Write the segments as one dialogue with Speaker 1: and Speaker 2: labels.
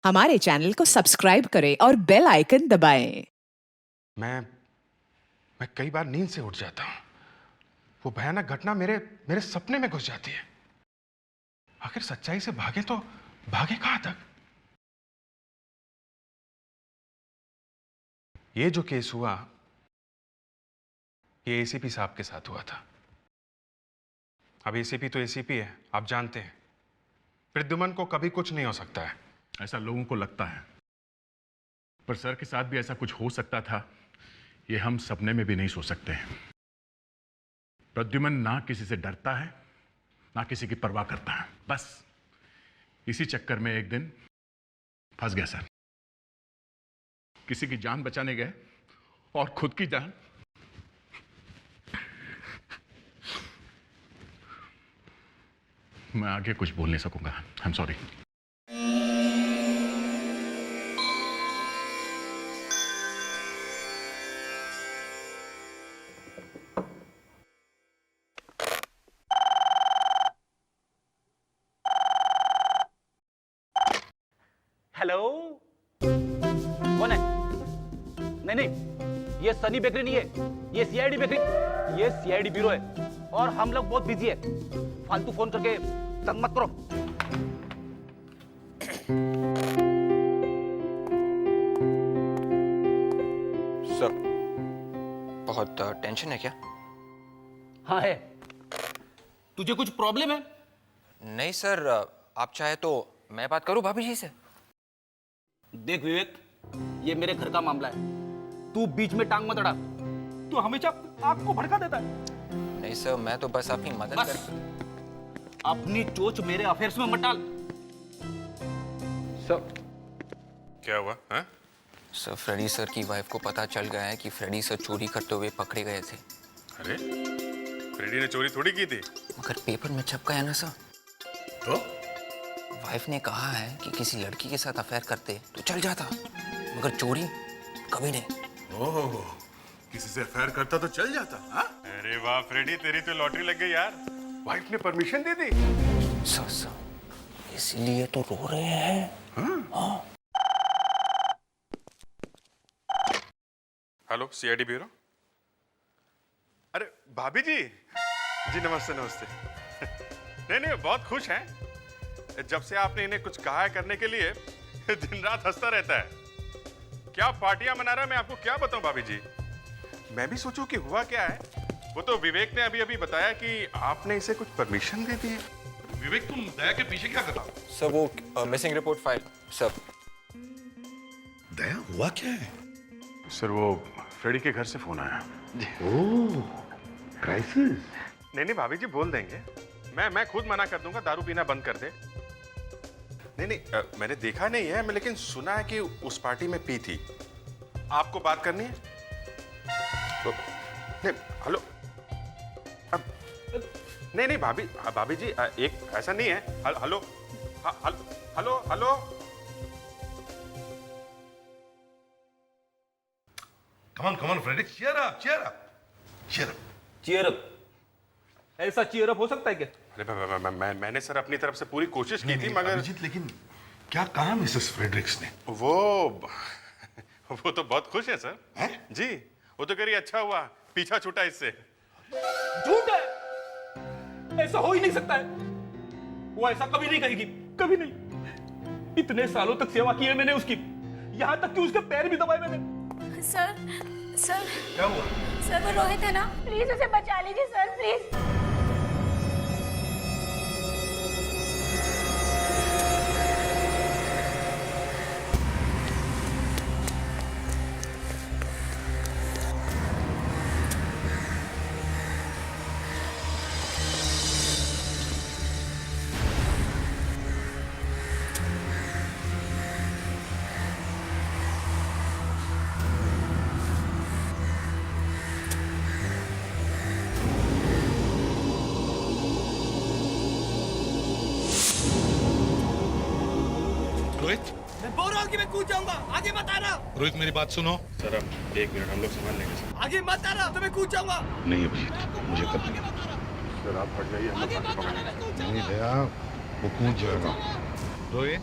Speaker 1: हमारे चैनल को सब्सक्राइब करें और बेल आइकन दबाएं।
Speaker 2: मैं कई बार नींद से उठ जाता हूं। वो भयानक घटना मेरे मेरे सपने में घुस जाती है। आखिर सच्चाई से भागे तो भागे कहां तक? ये जो केस हुआ, ये एसीपी साहब के साथ हुआ था। अब एसीपी तो एसीपी है, आप जानते हैं। प्रद्युमन को कभी कुछ नहीं हो सकता है।
Speaker 3: ऐसा लोगों को लगता है, पर सर के साथ भी ऐसा कुछ हो सकता था, ये हम सपने में भी नहीं सोच सकते हैं। प्रद्युमन ना किसी से डरता है, ना किसी की परवाह करता है। बस इसी चक्कर में एक दिन फंस गया सर। किसी की जान बचाने गए और खुद की जान। मैं आगे कुछ बोल नहीं सकूंगा। I am sorry.
Speaker 4: हेलो, कौन है? नहीं नहीं, ये सनी बेकरी नहीं है, ये सीआईडी बेकरी, ये सीआईडी ब्यूरो है और हम लोग बहुत बिजी है। फालतू फोन करके तंग मत करो।
Speaker 5: सर, बहुत टेंशन है क्या?
Speaker 4: हाँ है। तुझे कुछ प्रॉब्लम है?
Speaker 5: नहीं सर, आप चाहे तो मैं बात करूं भाभी जी से।
Speaker 4: देख विवेक, ये मेरे घर का मामला है, तू बीच में टांग मत अड़ा। तू हमेशा आग को भड़का देता है।
Speaker 5: नहीं सर, मैं तो बस आपकी मदद
Speaker 4: बस
Speaker 5: कर।
Speaker 4: अपनी चोच मेरे अफेयर्स में मत डाल।
Speaker 5: सर,
Speaker 2: क्या हुआ? हाँ?
Speaker 5: सर, फ्रेडी सर की वाइफ को पता चल गया है कि फ्रेडी सर चोरी करते हुए पकड़े गए थे।
Speaker 2: अरे, फ्रेडी ने चोरी थोड़ी की थी।
Speaker 5: मगर पेपर में छप गया ना सर।
Speaker 2: तो
Speaker 5: वाइफ ने कहा है कि किसी लड़की के साथ अफेयर करते तो चल जाता, मगर चोरी कभी नहीं।
Speaker 3: ओह, किसी से अफेयर करता तो चल जाता। हाँ?
Speaker 2: अरे वाह फ्रेडी, तेरी तो लॉटरी लग गई यार। वाइफ ने परमिशन दे दी।
Speaker 5: सर, इसीलिए तो रो रहे हैं। हाँ।
Speaker 2: Hello, CID bureau. अरे भाभी जी, जी नमस्ते नमस्ते। नहीं नहीं, बहुत खुश हैं। जब से आपने इन्हें कुछ कहा है करने के लिए, दिन रात हंसता रहता है। क्या पार्टियां मना रहा है, मैं आपको क्या बताऊं भाभी जी। मैं भी सोचूं कि हुआ क्या है। वो तो विवेक ने अभी अभी बताया कि आपने इसे कुछ परमिशन दे दी है।
Speaker 3: विवेक, तुम दया के पीछे क्या कर रहा?
Speaker 5: सर, वो मिसिंग रिपोर्ट फाइल। सर,
Speaker 3: दया, हुआ क्या है?
Speaker 2: सर, वो फ्रेडी के घर से फोन आया।
Speaker 3: ओह, क्राइसिस।
Speaker 2: नहीं भाभी जी, बोल देंगे। मैं खुद मना कर दूंगा, दारू पीना बंद कर दे। नहीं, मैंने देखा नहीं है, मैं लेकिन सुना है कि उस पार्टी में पी थी। आपको बात करनी है? तो, नहीं, हेलो। अब नहीं भाभी जी, एक ऐसा नहीं है। Hello, hello hello.
Speaker 3: Come on, Freddy, cheer up.
Speaker 4: Cheer up? ऐसा चीयर अप हो सकता है क्या?
Speaker 2: अरे मैंने सर अपनी तरफ से पूरी कोशिश की थी, मगर
Speaker 3: अभिजीत, लेकिन क्या कहा मिसेस फ्रेडरिक्स ने?
Speaker 2: वो तो बहुत खुश है सर।
Speaker 3: हैं?
Speaker 2: जी, वो तो कह रही अच्छा हुआ पीछा छूटा इससे।
Speaker 4: झूठ है, ऐसा हो ही नहीं सकता है। वो ऐसा कभी नहीं कहेगी, कभी नहीं। इतने सालों तक सेवा की है मैंने उसकी, यहां तक कि उसके पैर भी दबाए मैंने।
Speaker 6: सर
Speaker 3: क्या हुआ?
Speaker 6: सर, वो रोहित है ना, प्लीज उसे बचा लीजिए सर, प्लीज।
Speaker 7: रोहित,
Speaker 8: मैं बोल रहा हूँ कि मैं कूद जाऊंगा, आगे मत आना।
Speaker 7: रोहित मेरी बात सुनो।
Speaker 2: सर अब 1 मिनट, हम लोग संभाल लेंगे सर।
Speaker 8: आगे मत आना, तो मैं कूद जाऊंगा।
Speaker 7: नहीं अभिजीत, मुझे करना है।
Speaker 2: सर आप हट जाइए, हम लोग
Speaker 8: आगे
Speaker 2: बाकी
Speaker 8: मत
Speaker 2: पकड़
Speaker 8: आना,
Speaker 2: लेंगे।
Speaker 8: मैं कूद
Speaker 7: नहीं
Speaker 8: जाऊंगा।
Speaker 7: दया, वो कूद जाएगा। रोहित,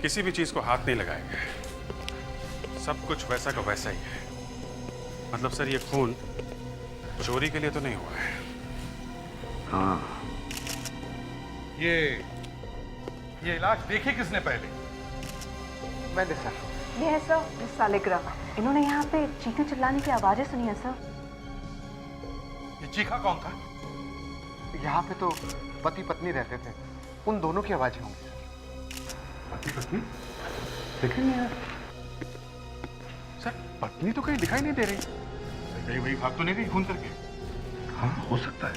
Speaker 2: किसी भी चीज को हाथ नहीं लगाएंगे। सब कुछ वैसा का वैसा ही है। मतलब सर, ये खून चोरी के लिए तो नहीं हुआ है।
Speaker 7: हाँ। ये इलाज देखे किसने पहले?
Speaker 9: मैंने सर।
Speaker 10: ये है सर मिस सालिग्राम। इन्होंने यहाँ पे चीखने चिल्लाने की आवाजें सुनी है सर।
Speaker 7: ये चीखा कौन था?
Speaker 9: यहाँ पे तो पति पत्नी रहते थे, उन दोनों की आवाजें होंगी सर।
Speaker 3: पति पत्नी देखेंगे यार। सर पत्नी तो कहीं दिखाई नहीं दे रही। कहीं वही भाग तो नहीं गई खून करके?
Speaker 7: हाँ, हो सकता है।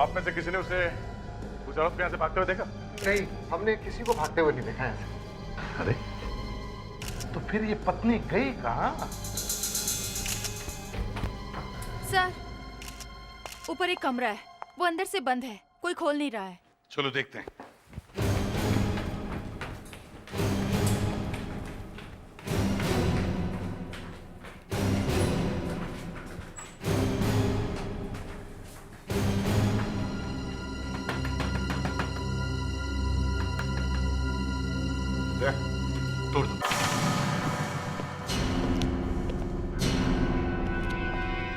Speaker 3: आप में से किसी ने उसे उस औरत के यहाँ से भागते हुए देखा?
Speaker 9: नहीं, हमने किसी को भागते हुए नहीं देखा है।
Speaker 7: अरे तो फिर ये पत्नी गई कहाँ?
Speaker 6: सर, ऊपर एक कमरा है, वो अंदर से बंद है, कोई खोल नहीं रहा है।
Speaker 7: चलो देखते हैं। तोड़ दो।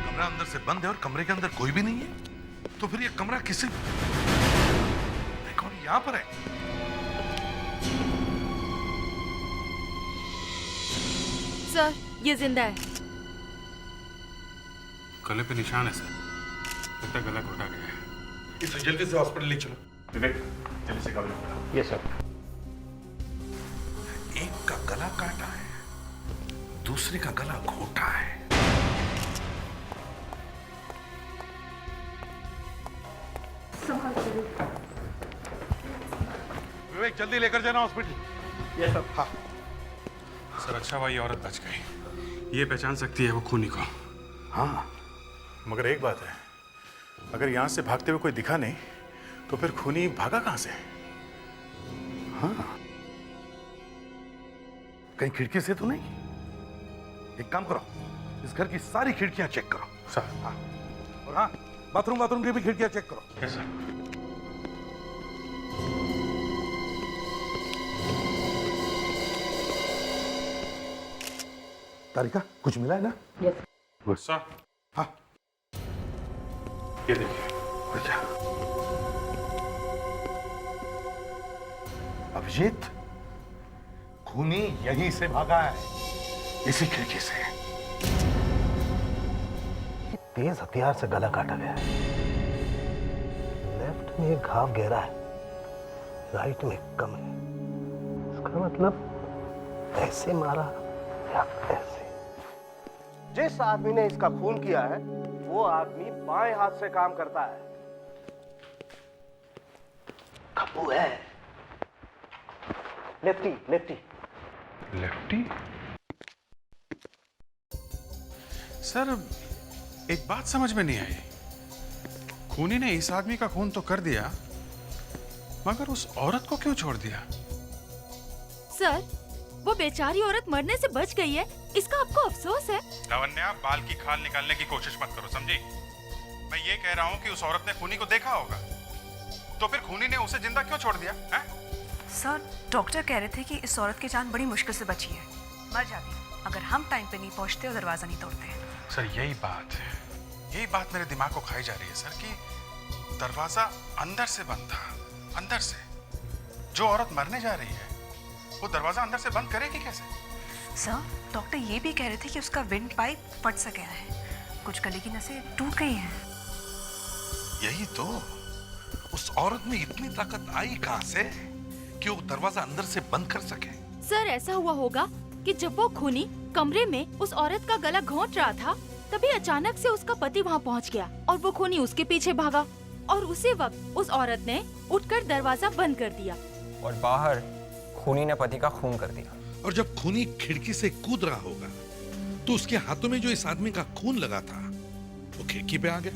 Speaker 7: कमरा अंदर से बंद है और कमरे के अंदर कोई भी नहीं है। तो फिर ये कमरा किसी कौन यहां पर है?
Speaker 6: सर, ये जिंदा है।
Speaker 2: गले पे निशान है सर। लगता है गला घोटा गया है।
Speaker 7: इसे जल्दी से हॉस्पिटल ले चलो।
Speaker 3: विवेक जल्दी से कवर।
Speaker 11: Yes sir.
Speaker 7: एक का गला काटा है, दूसरे का गला घोटा है। विवेक जल्दी लेकर जाना हॉस्पिटल।
Speaker 11: Yes sir.
Speaker 7: हाँ।
Speaker 2: सर अच्छा हुआ ये औरत बच गई। ये पहचान सकती है वो खूनी को।
Speaker 3: हाँ मगर एक बात है, अगर यहां से भागते हुए कोई दिखा नहीं तो फिर खूनी भागा कहां से?
Speaker 7: हाँ, कहीं खिड़की से तो नहीं? एक काम करो, इस घर की सारी खिड़कियां चेक करो।
Speaker 3: सर।
Speaker 7: हाँ, और हाँ, बाथरूम की भी खिड़कियां चेक करो।
Speaker 3: Yes sir.
Speaker 7: तारिका कुछ मिला है ना?
Speaker 3: Yes sir.
Speaker 7: हाँ,
Speaker 3: ये देखिए।
Speaker 7: अच्छा। अभिजीत, खूनी यहीं से भागा है, इसी खिड़की से।
Speaker 11: तेज हथियार से गला काटा गया है। लेफ्ट में घाव गहरा है, राइट में कम है। इसका मतलब ऐसे मारा या ऐसे। जिस आदमी ने इसका खून किया है वो आदमी बाएं हाथ से काम करता है। खप्पू है। Lefty lefty.
Speaker 2: लेफ्टी? सर एक बात समझ में नहीं आई। खूनी ने इस आदमी का खून तो कर दिया, मगर उस औरत को क्यों छोड़ दिया?
Speaker 6: सर, वो बेचारी औरत मरने से बच गई है, इसका आपको अफसोस है?
Speaker 2: लावण्या, बाल की खाल निकालने की कोशिश मत करो, समझी? मैं ये कह रहा हूँ कि उस औरत ने खूनी को देखा होगा, तो फिर खूनी ने उसे जिंदा क्यों छोड़ दिया? है?
Speaker 10: सर, डॉक्टर कह रहे थे कि इस औरत की जान बड़ी मुश्किल से बची है, मर जाती अगर हम टाइम पे नहीं पहुंचते और दरवाजा नहीं तोड़ते।
Speaker 2: सर यही बात मेरे दिमाग को खाई जा रही है सर, कि दरवाजा अंदर से बंद था, अंदर से। जो औरत मरने जा रही है वो दरवाजा अंदर से बंद करेगी कैसे?
Speaker 10: सर, डॉक्टर ये भी कह रहे थे कि उसका विंड पाइप फट सा गया है, कुछ गले की नसें टूट गई हैं।
Speaker 7: यही तो, उस औरत में इतनी ताकत आई कहां से कि वो दरवाजा अंदर से बंद कर सके?
Speaker 6: सर, ऐसा हुआ होगा कि जब वो खूनी कमरे में उस औरत का गला घोंट रहा था, तभी अचानक से उसका पति वहाँ पहुँच गया और वो खूनी उसके पीछे भागा और उसी वक्त उस औरत ने उठकर दरवाजा बंद कर दिया
Speaker 5: और बाहर खूनी ने पति का खून कर दिया।
Speaker 7: और जब खूनी खिड़की से कूद रहा होगा तो उसके हाथों में जो इस आदमी का खून लगा था वो खिड़की पे आ गया।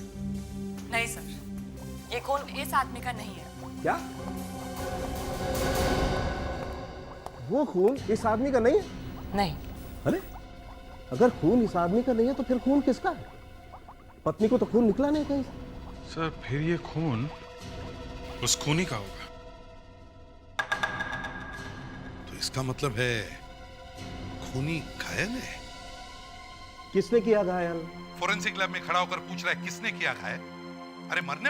Speaker 10: नहीं सर, ये खून इस आदमी का नहीं है।
Speaker 11: क्या? वो खून इस आदमी का नहीं है?
Speaker 10: नहीं।
Speaker 11: अरे, अगर खून इस आदमी का नहीं है तो फिर खून किसका है? पत्नी को तो खून निकला नहीं कहीं से।
Speaker 2: सर फिर ये खून उस खूनी का होगा।
Speaker 7: इसका मतलब है खूनी घायल है।
Speaker 11: किसने किया घायल?
Speaker 7: फोरेंसिक लैब में खड़ा होकर पूछ रहा है किसने किया घायल? अरे मरने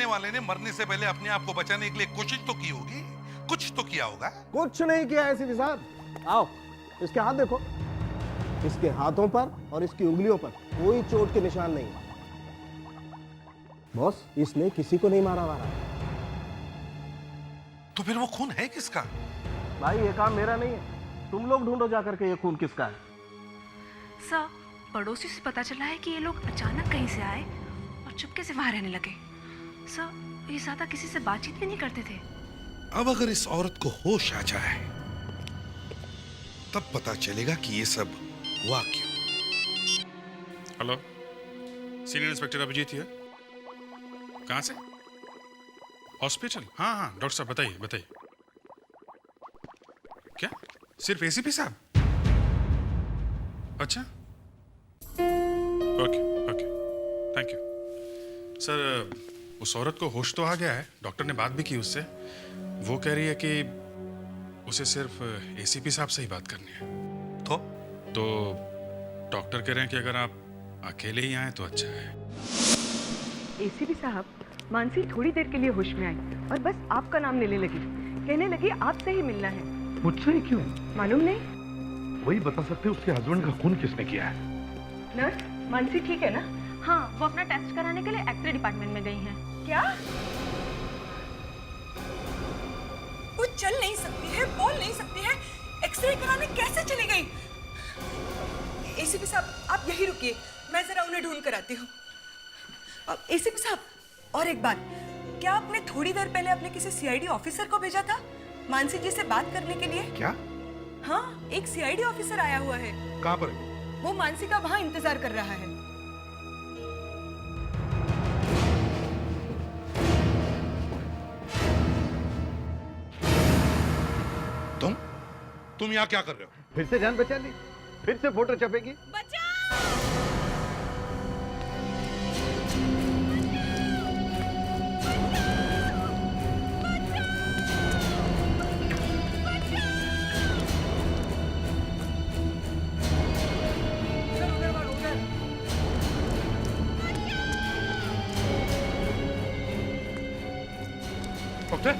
Speaker 7: वाले ने मरने से पहले अपने आप को बचाने के लिए कोशिश तो की होगी, कुछ तो किया होगा।
Speaker 11: कुछ नहीं किया एसीपी साहब। आओ, इसके हाथ देखो। इसके हाथों पर और इसकी उंगलियों पर कोई चोट के निशान नहीं। बॉस, इसने किसी को नहीं मारा।
Speaker 7: तो फिर वो खून है किसका?
Speaker 11: भाई ये काम मेरा नहीं है, तुम लोग ढूंढो जाकर के ये खून किसका है।
Speaker 10: सर, पड़ोसी से पता चला है कि ये लोग अचानक कहीं से आए और चुपके से वहां रहने लगे। सर, ये ज्यादा किसी से बातचीत भी नहीं करते थे।
Speaker 7: अब अगर इस औरत को होश आ जाए तब पता चलेगा कि ये सब हुआ क्यों।
Speaker 2: Hello, senior inspector Abhijeet here. कहाँ से? हॉस्पिटल? हाँ हाँ डॉक्टर साहब, बताइए बताइए। क्या सिर्फ एसीपी साहब? अच्छा, okay okay, thank you sir. उस औरत को होश तो आ गया है, डॉक्टर ने बात भी की उससे। वो कह रही है कि उसे सिर्फ एसीपी साहब से ही बात करनी है। तो डॉक्टर कह रहे हैं कि अगर आप अकेले ही आए तो अच्छा है।
Speaker 12: एसीपी साहब, मानसी थोड़ी देर के लिए होश में आई और बस आपका नाम लेने लगी। कहने लगी आपसे ही मिलना है।
Speaker 7: मुझसे ही क्यों?
Speaker 12: मालूम नहीं।
Speaker 7: वही बता सकते उसके हस्बैंड का खून किसने किया है?
Speaker 12: नर्स, मानसी ठीक है ना?
Speaker 6: हाँ, वो अपना टेस्ट कराने के लिए एक्सरे डिपार्टमेंट में गई हैं।
Speaker 12: क्या?
Speaker 10: वो चल नहीं सकती है, बोल नहीं सकती है, एक्सरे कराने कैसे चली गई? एसीपी साहब, आप यही रुकिए, मैं जरा उन्हें ढूंढ कर आती हूँ। एसीपी साहब, और एक बात, क्या आपने थोड़ी देर पहले अपने किसी सीआईडी ऑफिसर को भेजा था मानसी जी से बात करने के लिए?
Speaker 7: क्या?
Speaker 10: हाँ, एक सीआईडी ऑफिसर आया हुआ है।
Speaker 7: कहाँ पर?
Speaker 10: वो मानसी का वहां इंतजार कर रहा है।
Speaker 7: तुम यहाँ क्या कर रहे हो?
Speaker 11: फिर से जान बचा ली, फिर से फोटो छपेगी।
Speaker 7: डॉक्टर,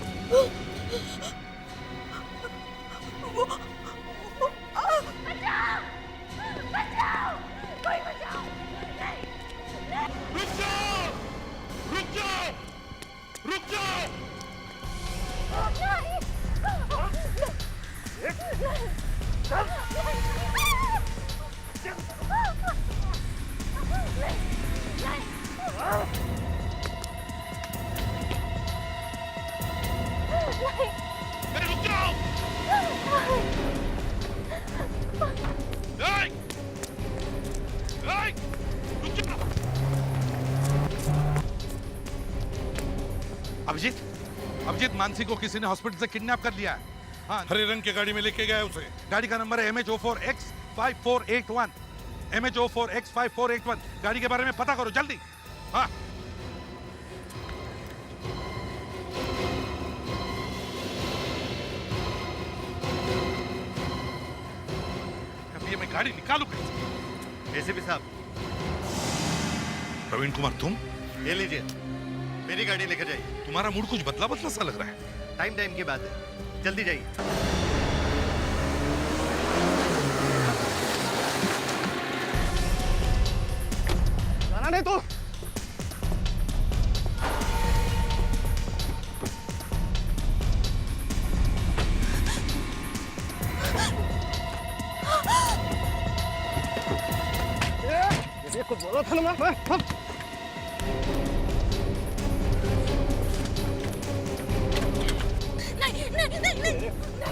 Speaker 7: अभिजीत, मानसी को किसी ने हॉस्पिटल से किडनैप कर लिया है। हाँ, हरे रंग की गाड़ी में लेके गया उसे। गाड़ी का नंबर है MH04X5481। MH04X5481। गाड़ी के बारे में पता करो जल्दी। हाँ, अभी मैं गाड़ी निकालू कैसे?
Speaker 11: एसीपी साहब,
Speaker 7: प्रवीण कुमार, तुम
Speaker 11: ये लीजिए, मेरी गाड़ी लेकर जाइए।
Speaker 7: तुम्हारा मूड कुछ बदला बदला सा लग रहा है।
Speaker 11: टाइम की बात है, जल्दी जाइए। जाना नहीं तो ये कुछ बोला था ना मैं।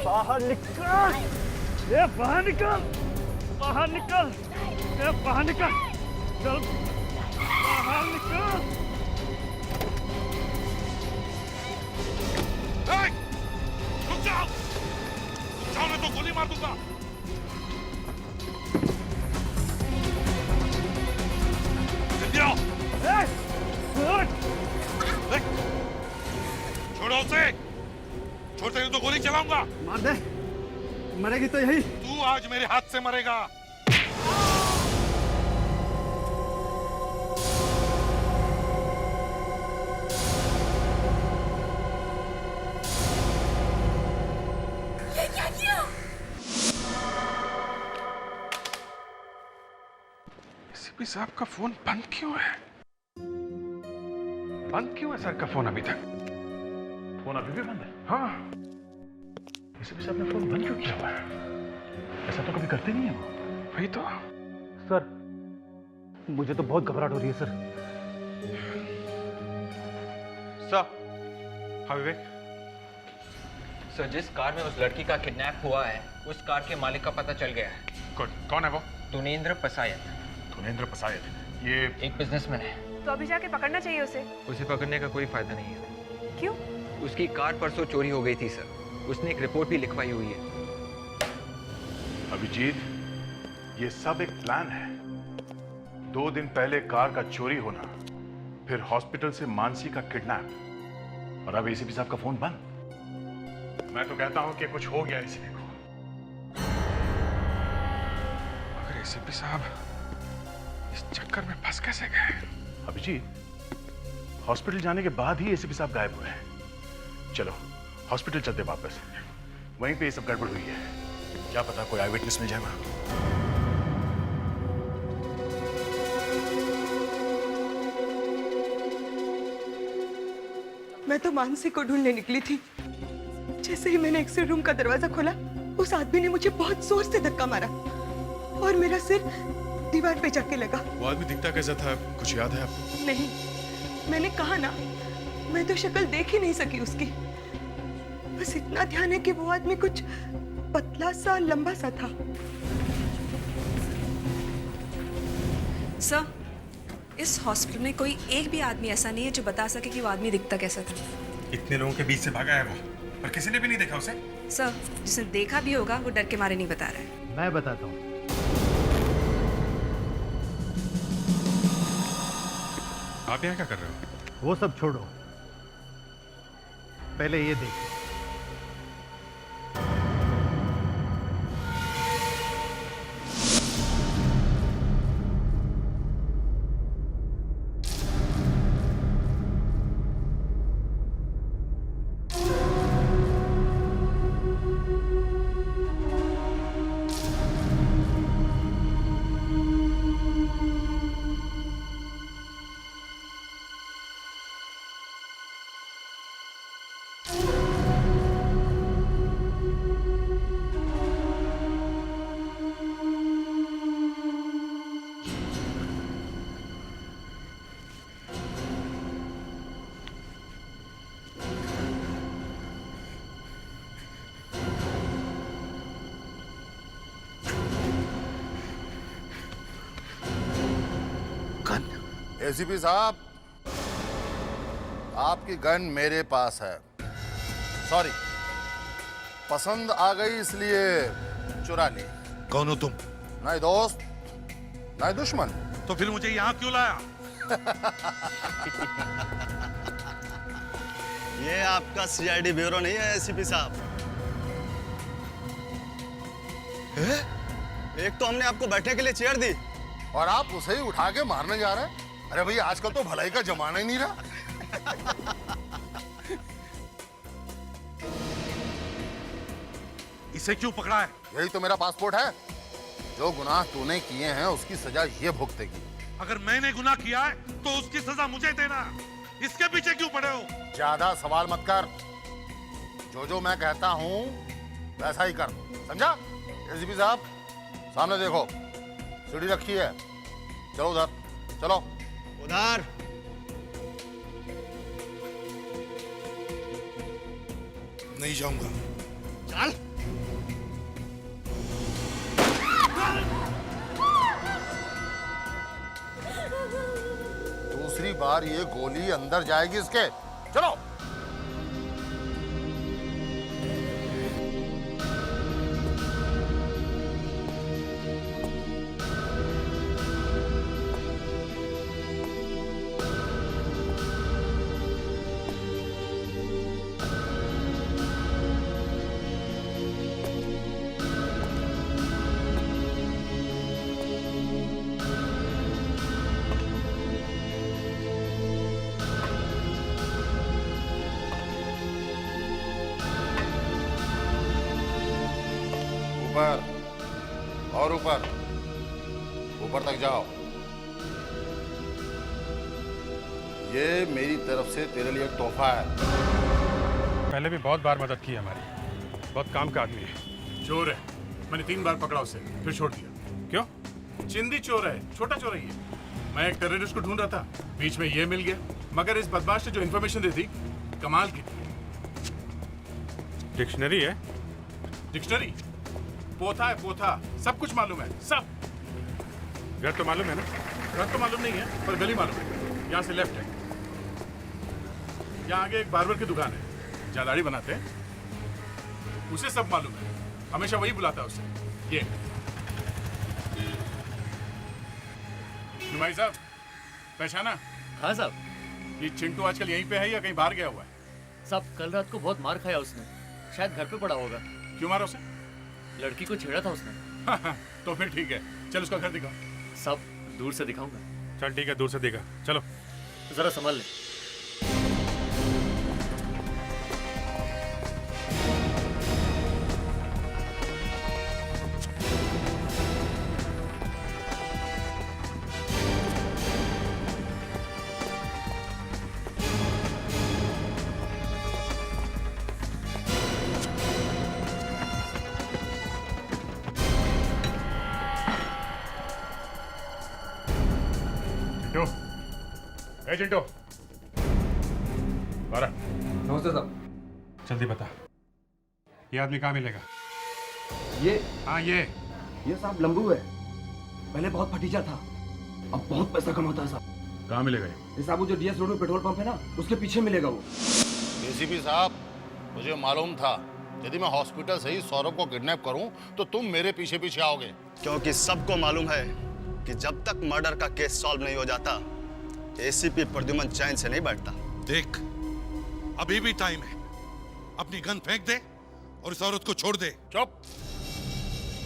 Speaker 11: बाहर निकल! ये बाहर निकल! बाहर निकल! ये बाहर निकल! चल बाहर निकल!
Speaker 7: रुक जाओ! जाओ, मैं तो गोली मार दूंगा। जल्दी आओ! छोड़ो उसे! छोड़ते नहीं तो गोली चलाऊंगा।
Speaker 11: मार दे, मरेगी तो यही।
Speaker 7: तू आज मेरे हाथ से मरेगा।
Speaker 10: ये क्या किया?
Speaker 2: एसीपी साहब का फोन बंद क्यों है? बंद क्यों है सर का फोन अभी तक?
Speaker 3: फोन अभी भी बंद है?
Speaker 2: हाँ,
Speaker 3: एसीपी साहब ने फोन बंद क्यों किया हुआ है? ऐसा तो कभी करते नहीं है वो।
Speaker 2: वही तो।
Speaker 4: सर मुझे तो बहुत घबराहट हो रही है सर।
Speaker 5: सर।
Speaker 2: हाँ विवेक।
Speaker 5: सर, जिस कार में उस लड़की का किडनैप हुआ है, उस कार के मालिक का पता चल गया है।
Speaker 2: कौन है वो?
Speaker 5: दुनेंद्र पसायत।
Speaker 3: धुनेंद्र पसायत, ये
Speaker 5: एक बिजनेसमैन है।
Speaker 12: तो अभी जाके पकड़ना चाहिए उसे।
Speaker 5: उसे पकड़ने का कोई फायदा नहीं है।
Speaker 12: क्यों?
Speaker 5: उसकी कार परसों चोरी हो गई थी सर। उसने एक रिपोर्ट भी लिखवाई हुई है।
Speaker 3: अभिजीत, ये सब एक प्लान है। 2 दिन पहले कार का चोरी होना, फिर हॉस्पिटल से मानसी का किडनैप, और अब एसीपी साहब का फोन बंद। मैं तो कहता हूं कि कुछ हो गया एसीपी को।
Speaker 2: मगर एसीपी साहब इस चक्कर में फंस कैसे गए?
Speaker 3: अभिजीत, हॉस्पिटल जाने के बाद ही एसीपी साहब गायब हुए हैं। चलो हॉस्पिटल चलते वापस, वहीं पे ये सब गड़बड़ हुई है। क्या पता कोई आई विटनेस मिल जाए वहां।
Speaker 12: मैं तो मानसी को ढूंढने निकली थी। जैसे ही मैंने एक्स-रे रूम का दरवाजा खोला, उस आदमी ने मुझे बहुत जोर से धक्का मारा और मेरा सिर दीवार पे जाके लगा।
Speaker 3: वो आदमी दिखता कैसा था, कुछ याद है आपको?
Speaker 12: नहीं, मैंने कहा ना, मैं तो शक्ल देख ही नहीं सकी उसकी। बस इतना ध्यान है कि वो आदमी कुछ पतला सा, लंबा सा था।
Speaker 10: सर, इस हॉस्पिटल में कोई एक भी आदमी ऐसा नहीं है जो बता सके कि वो आदमी दिखता कैसा था।
Speaker 2: इतने लोगों के बीच से भागा है वो, पर किसी ने भी नहीं देखा उसे।
Speaker 10: सर, जिसने देखा भी होगा वो डर के मारे नहीं बता रहा है।
Speaker 11: मैं बताता हूँ।
Speaker 2: आप यहाँ क्या कर रहे हो?
Speaker 11: वो सब छोड़ो, पहले ये देखो।
Speaker 13: एसीपी साहब, आपकी गन मेरे पास है। सॉरी, पसंद आ गई इसलिए चुरा ली।
Speaker 7: कौन हो तुम?
Speaker 13: नहीं दोस्त, नहीं दुश्मन।
Speaker 7: तो फिर मुझे यहाँ क्यों लाया?
Speaker 11: ये आपका सीआईडी ब्यूरो नहीं है एसीपी साहब। एक तो हमने आपको बैठने के लिए चेयर दी
Speaker 13: और आप उसे ही उठा के मारने जा रहे हैं। अरे भैया, आजकल तो भलाई का जमाना ही नहीं रहा।
Speaker 7: इसे क्यों पकड़ा है?
Speaker 13: यही तो मेरा पासपोर्ट है। जो गुनाह तूने किए हैं उसकी सजा ये भुगतेगी।
Speaker 7: अगर मैंने गुनाह किया है तो उसकी सजा मुझे देना। इसके पीछे क्यों पड़े हो?
Speaker 13: ज्यादा सवाल मत कर। जो मैं कहता हूँ वैसा ही कर, समझा? एसीपी साहब, सामने देखो, सीढ़ी रखी है। चलो उधर, चलो
Speaker 11: उधर।
Speaker 7: नहीं जाऊंगा।
Speaker 11: चल।
Speaker 13: दूसरी बार ये गोली अंदर जाएगी इसके। चलो। ऊपर और ऊपर, ऊपर तक जाओ। ये मेरी तरफ से तेरे लिए एक तोहफा है।
Speaker 3: पहले भी बहुत बार मदद की हमारी, बहुत काम का आदमी है। चोर है, मैंने 3 बार पकड़ा उसे, फिर छोड़ दिया। क्यों? चिंदी चोर है, छोटा चोर है ये। मैं एक टेररिस्ट को ढूंढ रहा था, बीच में ये मिल गया। मगर इस बदमाश ने जो इन्फॉर्मेशन दी थी, कमाल की। डिक्शनरी है? डिक्शनरी? पोथा है, पोथा। सब कुछ मालूम है, सब। घर तो मालूम है ना? घर तो मालूम नहीं है, पर गली मालूम है। यहाँ से लेफ्ट है। यहाँ आगे एक बार्बर की दुकान है, जहाँ दाढ़ी बनाते हैं। उसे सब मालूम है, हमेशा वही बुलाता है उसे। ये भाई साहब, पहचाना?
Speaker 8: हाँ साहब।
Speaker 3: ये चिंटू आजकल यहीं पे है या कहीं बाहर गया हुआ है?
Speaker 8: साहब कल रात को बहुत मार खाया उसने, शायद घर पे पड़ा होगा।
Speaker 3: क्यों मारा उसे?
Speaker 8: लड़की को छेड़ा था उसने।
Speaker 3: तो फिर ठीक है, चल उसका घर दिखा।
Speaker 8: साहब दूर से दिखाऊंगा।
Speaker 3: चल ठीक है, दूर से दिखा। चलो
Speaker 8: जरा संभाल ले।
Speaker 3: चिंटू, ए चिंटू, बारह।
Speaker 5: नमस्ते साहब।
Speaker 3: जल्दी बता, ये आदमी कहाँ मिलेगा?
Speaker 8: ये
Speaker 3: हाँ ये
Speaker 8: साहब लंबू है, पहले बहुत फटीचा था, अब बहुत पैसा कमाता है साहब।
Speaker 3: कहाँ मिलेगा
Speaker 8: ये साहब जो डीएस रोड में पेट्रोल पंप है ना, उसके पीछे मिलेगा वो।
Speaker 13: एसीपी साहब, मुझे मालूम था यदि मैं हॉस्पिटल से ही सौरभ को किडनैप करूं तो तुम मेरे पीछे पीछे आओगे।
Speaker 14: क्योंकि सबको मालूम है कि जब तक मर्डर का केस सॉल्व नहीं हो जाता, एसीपी प्रद्युमन चैन से नहीं बैठता।
Speaker 7: देख, अभी भी टाइम है, अपनी गन फेंक दे और इस औरत को छोड़ दे।
Speaker 13: चुप,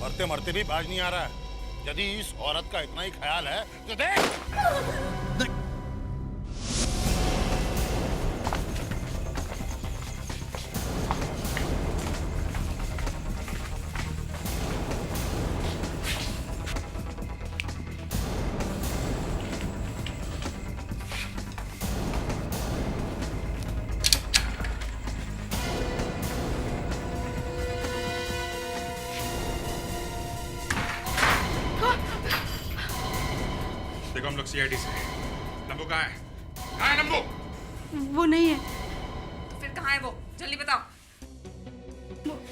Speaker 13: मरते मरते भी बाज नहीं आ रहा है। यदि इस औरत का इतना ही ख्याल है तो देख।
Speaker 3: देखो हम लोग सीआईडी से। नंबू कहाँ है? कहाँ है नंबू?
Speaker 12: वो नहीं है।
Speaker 10: तो फिर कहाँ है वो? जल्दी बताओ।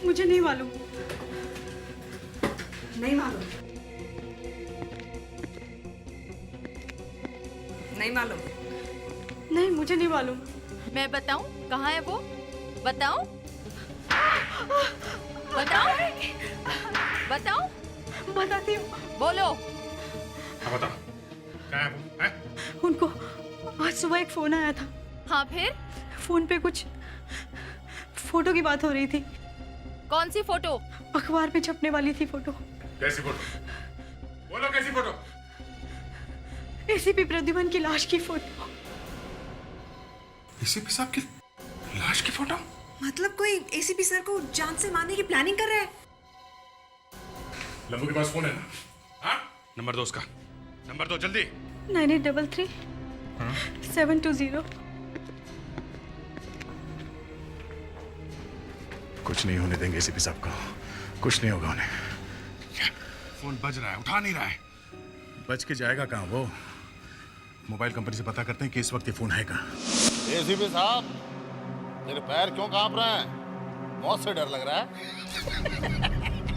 Speaker 12: मुझे नहीं मालूम।
Speaker 10: नहीं मालूम? नहीं मालूम?
Speaker 12: नहीं, मुझे नहीं मालूम।
Speaker 6: मैं बताऊं कहाँ है वो? बताऊं? बताऊं? बताऊं?
Speaker 12: बताती हूँ।
Speaker 6: बोलो।
Speaker 3: हाँ बताओ, कहाँ है वो? हैं?
Speaker 12: उनको आज सुबह एक फोन आया था।
Speaker 6: हाँ फिर?
Speaker 12: फोन पे कुछ फोटो की बात हो रही थी।
Speaker 6: कौन सी फोटो?
Speaker 12: अखबार में छपने वाली थी फोटो।
Speaker 3: कैसी फोटो? बोलो कैसी फोटो?
Speaker 12: एसीपी प्रद्युमन की लाश की फोटो।
Speaker 3: एसीपी साहब की लाश की फोटो?
Speaker 10: मतलब कोई एसीपी सर को जान से मारने की प्लानिंग कर रहा है?
Speaker 3: लंबू के पास फोन है ना? हाँ? नंबर दो उसका, नंबर दो जल्दी।
Speaker 12: 9833 720।
Speaker 3: कुछ नहीं होने देंगे एसीपी साहब को, कुछ नहीं होगा उन्हें। फोन बज रहा है, उठा नहीं रहा है। बज के जाएगा कहाँ वो? मोबाइल कंपनी से पता करते हैं कि इस वक्त ये फोन है कहाँ।
Speaker 13: एसीपी साहब, तेरे पैर क्यों कांप रहे हैं? मौत से डर लग रहा है?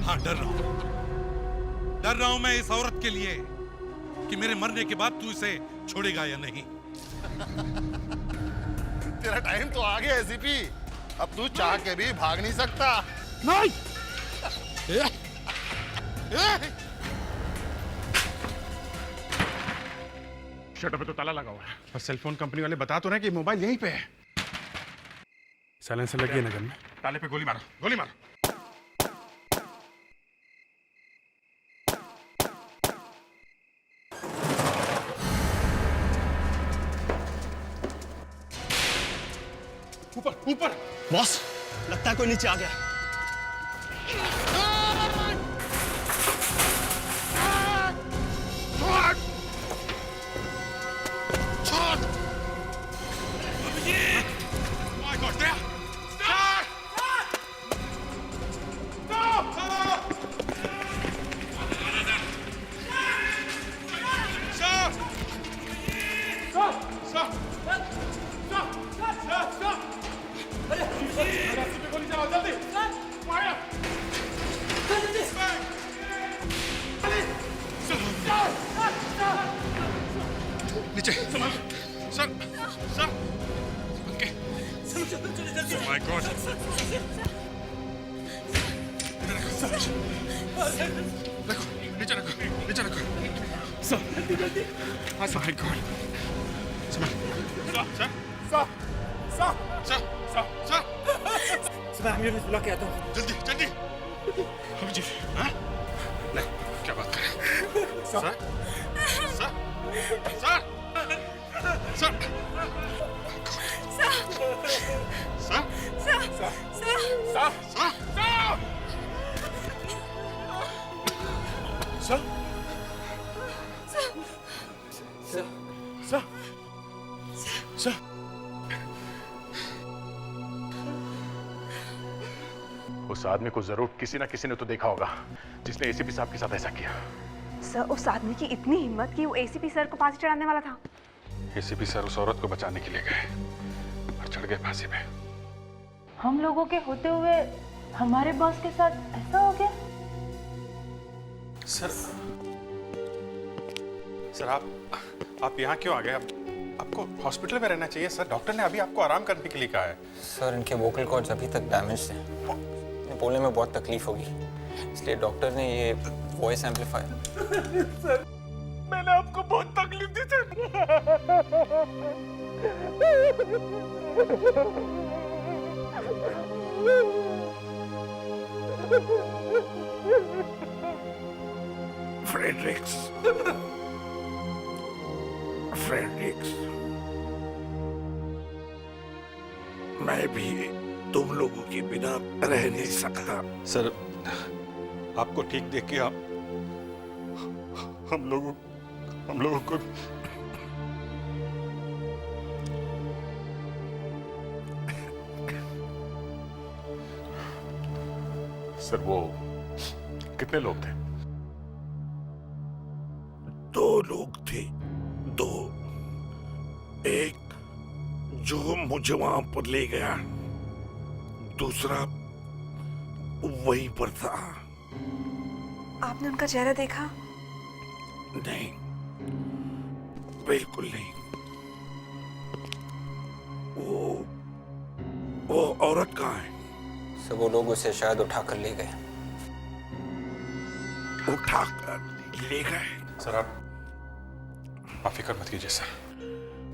Speaker 7: हाँ डर रहा हूं, डर रहा हूं मैं इस औरत के लिए कि मेरे मरने के बाद तू इसे छोड़ेगा या नहीं।
Speaker 13: तेरा टाइम तो आ गया एसीपी, अब तू चाह के भी भाग नहीं सकता।
Speaker 7: नहीं।
Speaker 3: शटर पे तो ताला लगा हुआ है, और सेलफोन कंपनी वाले बता तो रहे कि मोबाइल यहीं पे है। साइलेंसर लगी है नगर में। ताले पे गोली मारो, गोली मारो। ऊपर ऊपर।
Speaker 14: बॉस, लगता है कोई नीचे आ गया।
Speaker 3: रखो, नीचे रखो, नीचे रखो। सर, हाँ सर, माय गॉड। सर,
Speaker 11: मैं एम्बुलेंस बुला के आता हूँ।
Speaker 3: जल्दी, जल्दी। अभिजीत, हाँ? नहीं, क्या बात कर रहे हैं? Sir, sir, sir, sir, sir, उस आदमी को जरूर किसी ना किसी ने तो देखा होगा जिसने एसीपी साहब के साथ ऐसा किया।
Speaker 12: सर, उस आदमी की इतनी हिम्मत कि वो एसीपी सर को फांसी चढ़ाने वाला था।
Speaker 3: एसीपी सर उस औरत को बचाने के लिए गए और चढ़ गए फांसी पे।
Speaker 6: हम लोगों के होते हुए हमारे बॉस के साथ ऐसा हो गया।
Speaker 2: सर आप यहाँ क्यों आ गए? आपको हॉस्पिटल में रहना चाहिए सर। डॉक्टर ने अभी आपको आराम करने के लिए कहा है।
Speaker 5: सर इनके वोकल कॉर्ड्स अभी तक डैमेज थे, इन्हें बोलने में बहुत तकलीफ होगी, इसलिए डॉक्टर ने ये वॉइस एम्पलीफायर।
Speaker 8: सर, मैंने आपको बहुत तकलीफ दी सर।
Speaker 15: फ्रेडरिक्स, मैं भी तुम लोगों के बिना रह नहीं सकता।
Speaker 2: सर आपको ठीक देख के हम लोगों को
Speaker 3: सर वो कितने लोग थे?
Speaker 15: 2 लोग थे, 2। एक जो मुझे वहां पर ले गया, दूसरा वहीं पर था।
Speaker 12: आपने उनका चेहरा देखा?
Speaker 15: नहीं, बिल्कुल नहीं। वो औरत कहाँ है?
Speaker 5: सब वो लोग उसे शायद उठाकर ले गए।
Speaker 15: उठाकर ले गए?
Speaker 2: सर आप फिक्र मत कीजिए सर,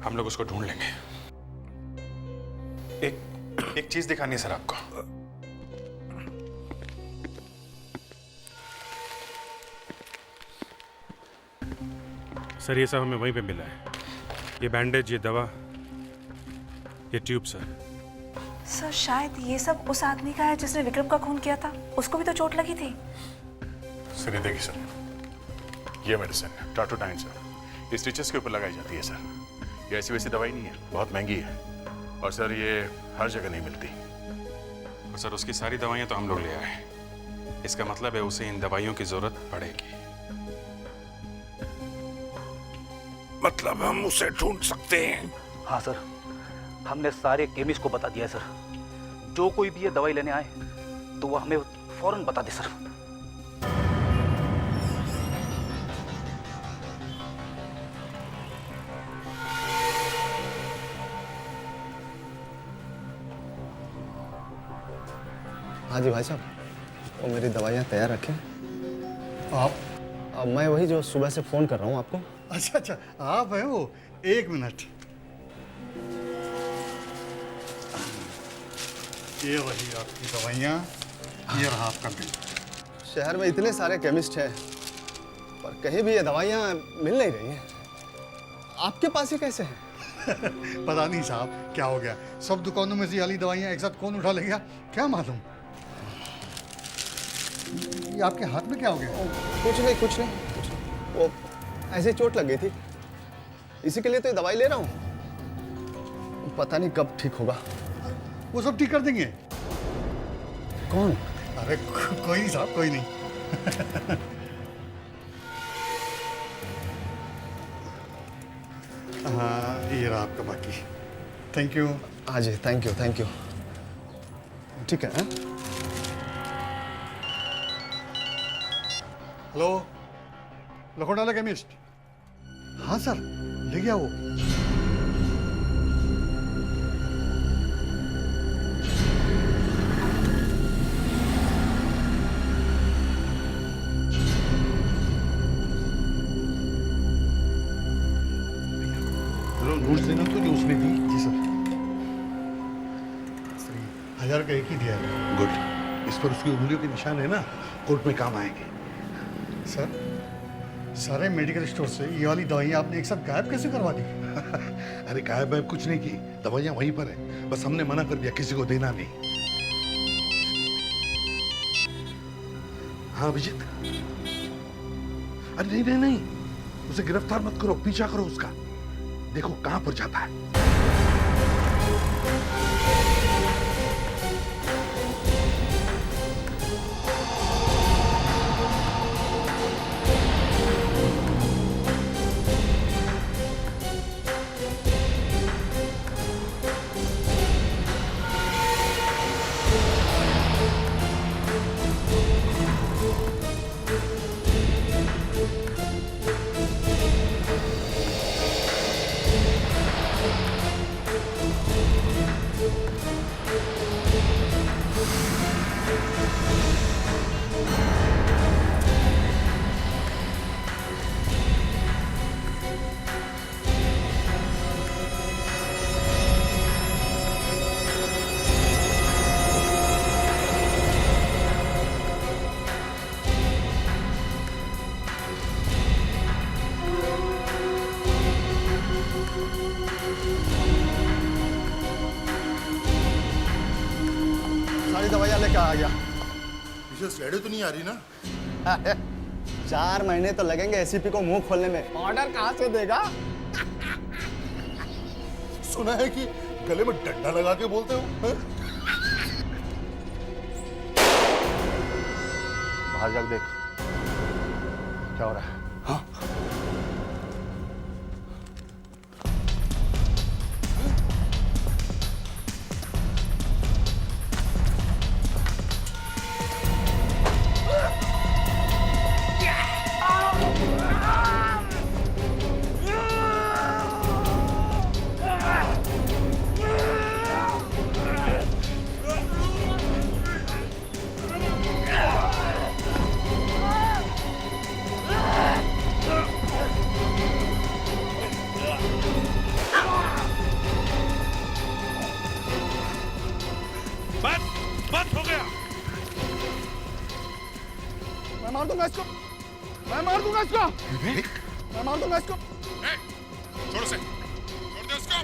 Speaker 2: हम लोग उसको ढूंढ लेंगे। एक चीज दिखानी है सर आपको।
Speaker 16: सर ये सब हमें वहीं पे मिला है। ये बैंडेज, ये दवा, ये ट्यूब सर।
Speaker 12: सर शायद ये सब उस आदमी का है जिसने विक्रम का खून किया था। उसको भी तो चोट लगी थी।
Speaker 3: सर ये देखिए सर, ये मेडिसिन टाटोडाइन सर, ये स्टिचेस के ऊपर लगाई जाती है सर। ये ऐसी वैसी दवाई नहीं है, बहुत महंगी है और सर ये हर जगह नहीं मिलती।
Speaker 2: और सर उसकी सारी दवाइयां तो हम लोग ले आए, इसका मतलब है उसे इन दवाइयों की जरूरत पड़ेगी।
Speaker 15: मतलब हम उसे ढूंढ सकते हैं?
Speaker 4: हाँ सर, हमने सारे केमिस्ट को बता दिया है सर। जो कोई भी ये दवाई लेने आए तो वो हमें फौरन बता दे सर।
Speaker 14: हाँ जी भाई साहब, वो मेरी दवाइयाँ तैयार रखें।
Speaker 11: आप?
Speaker 14: अब मैं वही जो सुबह से फ़ोन कर रहा हूँ आपको।
Speaker 11: अच्छा, आप हैं वो? 1 मिनट। ये वही आपकी दवाइयाँ, ये रहा आपका बिल।
Speaker 14: शहर में इतने सारे केमिस्ट हैं पर कहीं भी ये दवाइयाँ मिल नहीं रही हैं। आपके पास ये कैसे है?
Speaker 11: पता नहीं साहब क्या हो गया, सब दुकानों में से ये वाली दवाइयाँ एक साथ कौन उठा ले गया, क्या मालूम। ये आपके हाथ में क्या हो गया?
Speaker 14: कुछ नहीं। वो ऐसे चोट लग गई थी, इसी के लिए तो ये दवाई ले रहा हूँ। पता नहीं कब ठीक होगा।
Speaker 11: वो सब ठीक कर देंगे।
Speaker 14: कौन?
Speaker 11: अरे कोई नहीं साहब, कोई नहीं। हाँ ये रहा आपका बाकी। Thank you.
Speaker 14: हाँ जी, थैंक यू। ठीक है।
Speaker 11: हेलो, लखोटाला केमिस्ट? हाँ सर, ले गया वो।
Speaker 15: घूस देना तो जो उसने दी।
Speaker 9: जी सर। 1000 का एक ही दिया है।
Speaker 15: गुड। इस पर उसकी उंगलियों के निशान है ना, कोर्ट में काम आएंगे।
Speaker 9: सर, सारे मेडिकल स्टोर से ये वाली दवाइयाँ आपने एक साथ गायब कैसे करवा दी?
Speaker 15: अरे गायब वायब कुछ नहीं की, दवाइयाँ वहीं पर है, बस हमने मना कर दिया किसी को देना नहीं। हाँ अभिजीत। अरे नहीं नहीं नहीं, उसे गिरफ्तार मत करो, पीछा करो उसका, देखो कहां पर जाता है।
Speaker 14: सारी दवाइयाँ लेकर आ गया।
Speaker 13: पीछे स्लेडे तो नहीं आ रही ना?
Speaker 14: 4 महीने तो लगेंगे एसीपी को मुंह खोलने में। ऑर्डर कहाँ से देगा?
Speaker 13: सुना है कि गले में डंडा लगा के बोलते हो।
Speaker 11: बाहर जाके देख क्या हो रहा है।
Speaker 13: हाँ
Speaker 3: बस हो गया।
Speaker 14: मैं मार दूंगा इसको, मैं मार दूंगा इसको, मैं मार दूंगा इसको।
Speaker 3: छोड़ उसे, छोड़ दे उसको।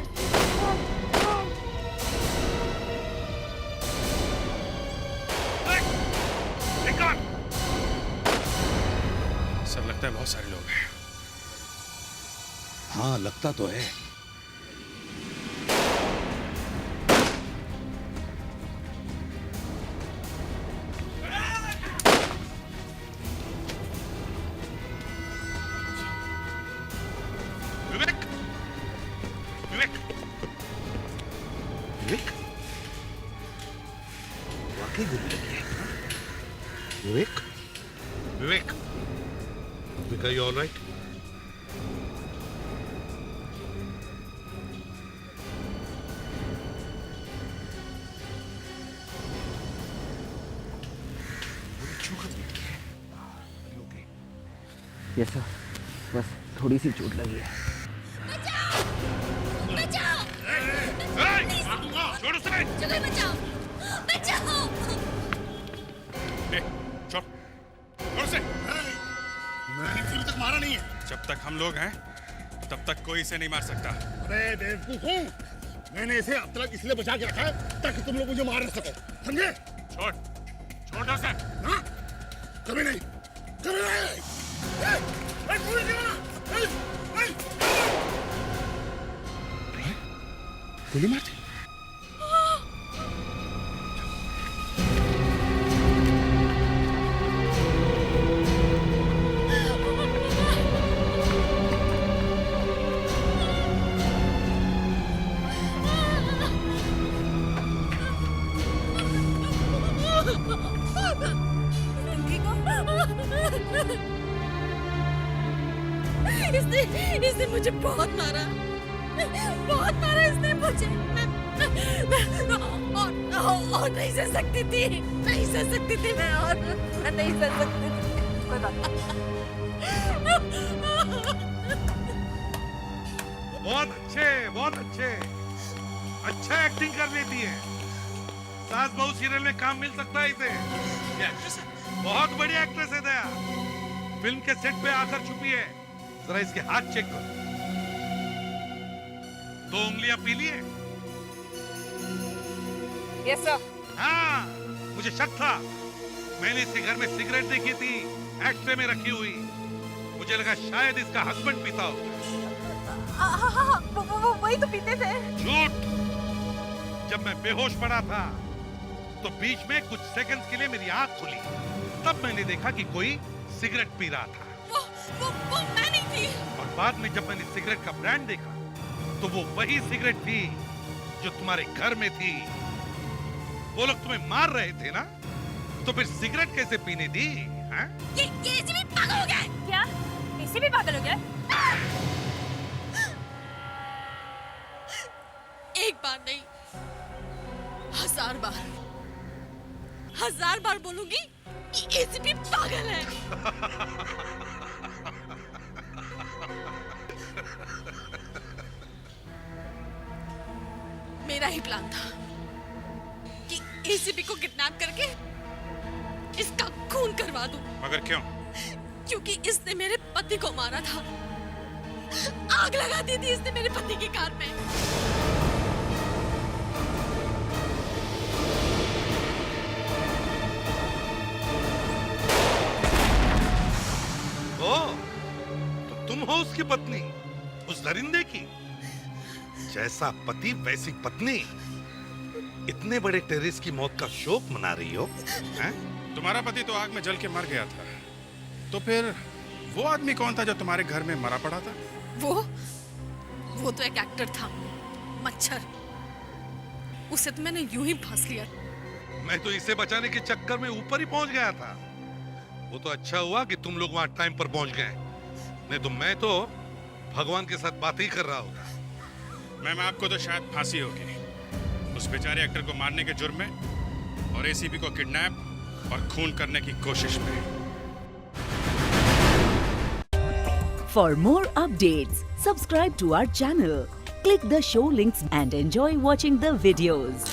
Speaker 16: सर लगता है बहुत सारे लोग हैं।
Speaker 15: हाँ लगता तो है।
Speaker 3: विवेक, विवेक,
Speaker 15: विवेक वाकई गोली लगी है। विवेक, विवेक, विवेक, are you all right?
Speaker 8: Yes sir, बस थोड़ी सी चोट लगी है।
Speaker 3: छोड़ उसे। छोड़, छोड़ उसे।
Speaker 13: मैंने इसे अभी तक मारा नहीं है।
Speaker 3: जब तक हम लोग हैं तब तक कोई इसे नहीं मार सकता।
Speaker 13: अरे बेवकूफ हूँ, मैंने इसे अब तक इसलिए बचा के रखा है ताकि तुम लोग मुझे मार न सको, समझे?
Speaker 3: छोड़, छोड़ उसे।
Speaker 13: हाँ? कभी नहीं, कभी नहीं।
Speaker 15: गोली मारते।
Speaker 6: इसने मुझे बहुत मारा इसने मुझे। और नहीं सह सकती थी, नहीं सह सकती थी मैं, और मैं नहीं सह सकती थी। कोई बात नहीं।
Speaker 3: बहुत अच्छे,
Speaker 7: बहुत अच्छे, अच्छा एक्टिंग कर लेती है। सास बहू सीरियल में काम मिल सकता है इसे। ये एक्ट्रेस है, बहुत बड़ी एक्ट्रेस है दया। फिल्म के सेट पे आकर छुपी है। जरा इसके हाथ चेक करो, 2 उंगलियां पीली है।
Speaker 10: Yes sir.
Speaker 7: हाँ, मुझे शक था। मैंने इसके घर में सिगरेट देखी थी, एक्ट्रे में रखी हुई। मुझे लगा शायद इसका हस्बैंड पीता होगा।
Speaker 10: हाँ, वो वही तो पीते थे।
Speaker 7: झूठ। जब मैं बेहोश पड़ा था तो बीच में कुछ सेकंड्स के लिए मेरी आंख खुली, तब मैंने देखा कि कोई सिगरेट पी रहा था।
Speaker 10: वो मैं नहीं थी।
Speaker 7: और बाद में जब मैंने सिगरेट का ब्रांड देखा तो वो वही सिगरेट थी जो तुम्हारे घर में थी। वो लोग तुम्हें मार रहे थे ना, तो फिर सिगरेट कैसे पीने दी? हाँ?
Speaker 10: ये एसी भी पागल हो गया है। क्या? एसी भी पागल हो गया? एक बार नहीं, 1000 बार, 1000 बार बोलूंगी कि एसी भी पागल है। मेरा ही प्लान था कि एसीपी को किडनैप करके इसका खून करवा दूं।
Speaker 16: मगर क्यों?
Speaker 10: क्योंकि इसने मेरे पति को मारा था। आग लगा दी थी इसने मेरे पति की कार में।
Speaker 7: ओ, तो तुम हो उसकी पत्नी, उस दरिंदे की। जैसा पति वैसी पत्नी, इतने बड़े टेररिस्ट की मौत का शोक मना रही हो? हैं?
Speaker 16: तुम्हारा पति तो आग में जल के मर गया था, तो फिर वो आदमी कौन था जो तुम्हारे घर में मरा पड़ा था?
Speaker 10: वो तो एक एक्टर था, मच्छर। उसे तो मैंने यूं ही फांस लिया।
Speaker 7: मैं तो इसे बचाने के चक्कर में ऊपर ही पहुंच गया था। वो तो अच्छा हुआ कि तुम लोग वहां टाइम पर पहुंच गए, नहीं तो मैं तो भगवान के साथ बात ही कर रहा होगा।
Speaker 16: मैम, आपको तो शायद फांसी होगी उस बेचारे एक्टर को मारने के जुर्म में और एसीपी को किडनैप और खून करने की कोशिश में।
Speaker 1: For more updates, subscribe to our channel, click the show links and enjoy watching the videos.